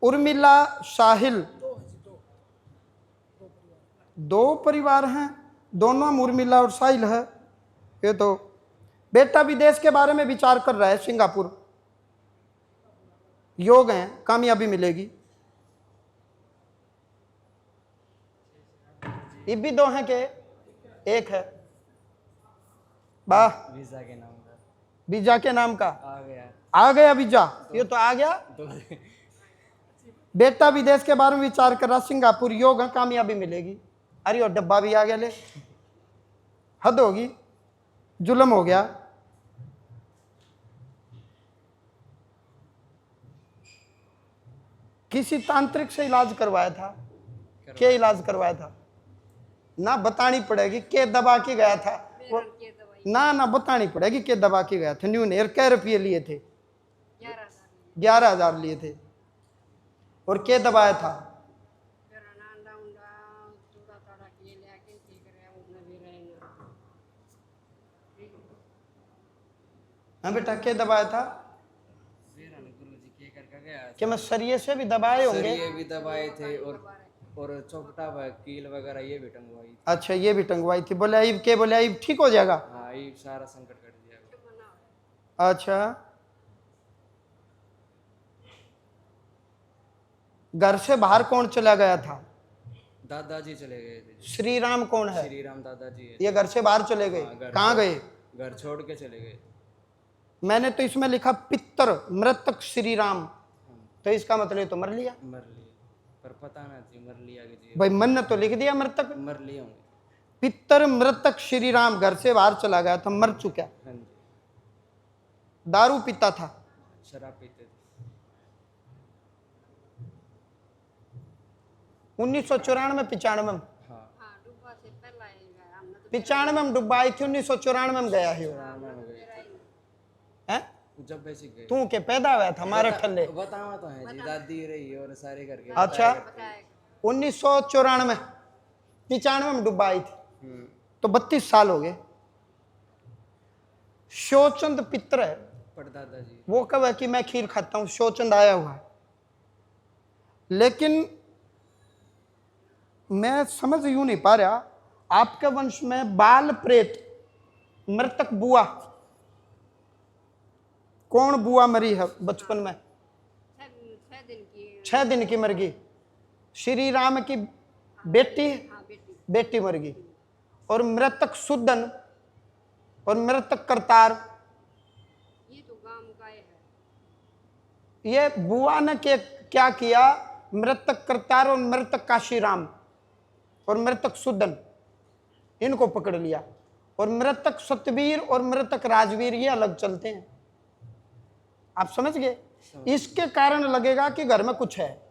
उर्मिला साहिल, दो परिवार हैं, दोनों में उर्मिला और साहिल है। ये तो बेटा विदेश के बारे में विचार कर रहा है, सिंगापुर, योग है, कामयाबी मिलेगी। ये भी दो हैं के एक है? वाह, वीजा के नाम का, वीजा के नाम का आ गया वीजा, ये तो आ गया। बेटा विदेश के बारे में विचार कर रहा, सिंगापुर, योग है, कामयाबी मिलेगी। अरे और डब्बा भी आ गया, ले हद होगी, जुल्म हो गया। किसी तांत्रिक से इलाज करवाया था, क्या इलाज करवाया था? ना बतानी पड़ेगी के दबा के गया था, ना बतानी पड़ेगी के दबा के गया था। न्यू नेर कै रुपये लिए थे? 11,000 लिए थे। और के दबाया था? हाँ बेटा, के दबाया था? कि मैं सरिये से भी दबाए होंगे? सरिये भी दबाए थे और चौपटा कील वगैरह ये भी टंगवाई थी। अच्छा, ये भी टंगवाई थी। बोले आइब के, बोले आइब ठीक हो जाएगा? हाँ, ये सारा संकट कट जाएगा। अच्छा, घर से बाहर कौन चला गया था? दादाजी चले गए थे। श्री राम कौन है? श्री राम दादाजी है। ये घर से बाहर चले गए? कहाँ गए? घर छोड़ के चले गए। मैंने तो इसमें लिखा पितर मृतक श्री राम, तो इसका मतलब तो मर लिया। मर लिए, पर पता ना थी मर लिया कि भाई मन ने तो लिख दिया मृतक, मर लिए होंगे। पितर मृतक श्री राम घर से बाहर चला गया था, मर चुका। हाँ जी। दारू पीता था? शराब पीते थे। 1994 में 95 में? हाँ, 95 में डुब्बा आई थी, 1994 में गया है। जब वैसे गए तू के पैदा हुआ था हमारे ठल्ले? बतावा तो है जी, दादी रही और सारे करके। अच्छा, 1994 में 95 में डुब्बा आई थी, तो 32 साल हो गए। शोचंद पित्र है, परदादा जी, वो कब है कि मैं खीर खाता हूं, शोचंद आया हुआ है। लेकिन मैं समझ यूं नहीं पा रहा, आपके वंश में बाल प्रेत मृतक बुआ, कौन बुआ मरी है बचपन में? 6 दिन की मर गई। श्री राम की बेटी, बेटी मर गई। और मृतक सुदन और मृतक करतार, ये तो गांव का है। ये बुआ ने क्या किया? मृतक करतार और मृतक काशीराम और मृतक सुदन, इनको पकड़ लिया। और मृतक सतवीर और मृतक राजवीर ये अलग चलते हैं। आप समझ गए? इसके कारण लगेगा कि घर में कुछ है,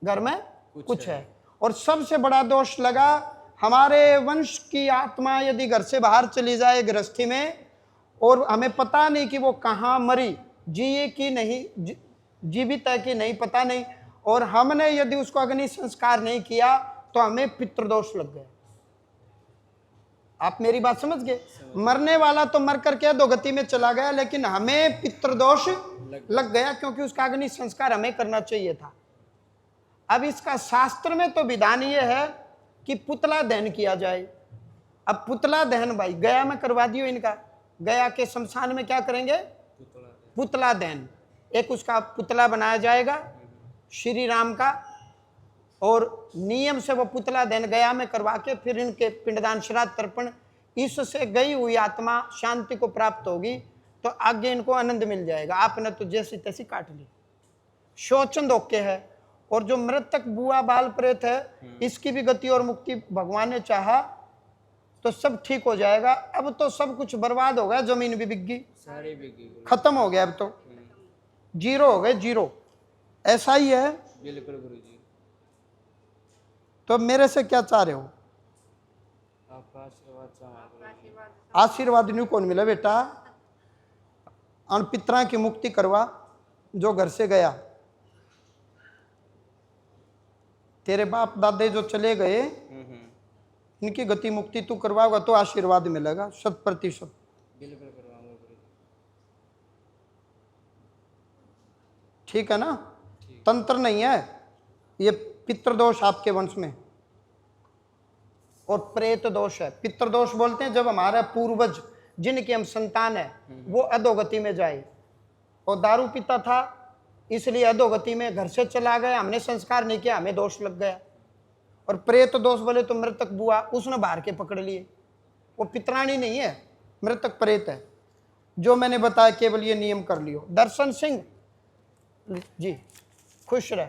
घर में कुछ है। और सबसे बड़ा दोष लगा, हमारे वंश की आत्मा यदि घर से बाहर चली जाए गृहस्थी में, और हमें पता नहीं कि वो कहाँ मरी, जिए कि नहीं, जीवित है कि नहीं, पता नहीं, और हमने यदि उसको अग्नि संस्कार नहीं किया तो हमें पितृदोष लग गया। आप मेरी बात समझ गए? मरने वाला तो मर करके दो गति में चला गया, लेकिन हमें पितृदोष लग गया, क्योंकि उसका अग्नि संस्कार हमें करना चाहिए था। अब इसका शास्त्र में तो विधान ये है कि पुतला दहन किया जाए। अब पुतला दहन भाई गया में करवा दियो इनका, गया के शमशान में क्या करेंगे? पुतला दहन। एक उसका पुतला बनाया जाएगा श्री राम का, और नियम से वो पुतला दहन गया में करवा के फिर इनके पिंडदान श्राद्ध तर्पण, इससे गई हुई आत्मा शांति को प्राप्त होगी, तो आगे इनको आनंद मिल जाएगा। आपने तो जैसी तैसी काट ली। शोचंद ओके है। और जो मृतक बुआ बाल प्रेत है, इसकी भी गति और मुक्ति भगवान ने चाहा तो सब ठीक हो जाएगा। अब तो सब कुछ बर्बाद हो गया, जमीन भी बिक गई, सारी बिक गई, खत्म हो गया, अब तो जीरो हो गए, जीरो। ऐसा ही है। बिल्कुल गुरु जी। तो मेरे से क्या चाह रहे हो? आपका आशीर्वाद चाहूंगा। आशीर्वाद न्यू कौन मिला बेटा? अन पितरा की मुक्ति करवा, जो घर से गया। तेरे बाप दादे जो चले गए, इनकी गति मुक्ति तू करवाओगा तो आशीर्वाद मिलेगा 100%। बिल्कुल करवाऊंगा गुरु जी। ठीक है ना? ठीक। तंत्र नहीं है, ये पितृदोष आपके वंश में। और प्रेत दोष है। पितृदोष बोलते हैं जब हमारा पूर्वज जिनके हम संतान है वो अधोगति में जाए। और दारू पीता था इसलिए अधोगति में घर से चला गया, हमने संस्कार नहीं किया, हमें दोष लग गया। और प्रेत दोष बोले तो मृतक बुआ, उसने बाहर के पकड़ लिए, वो पितरानी नहीं है, मृतक प्रेत है। जो मैंने बताया केवल ये नियम कर लियो। दर्शन सिंह जी खुश रहे।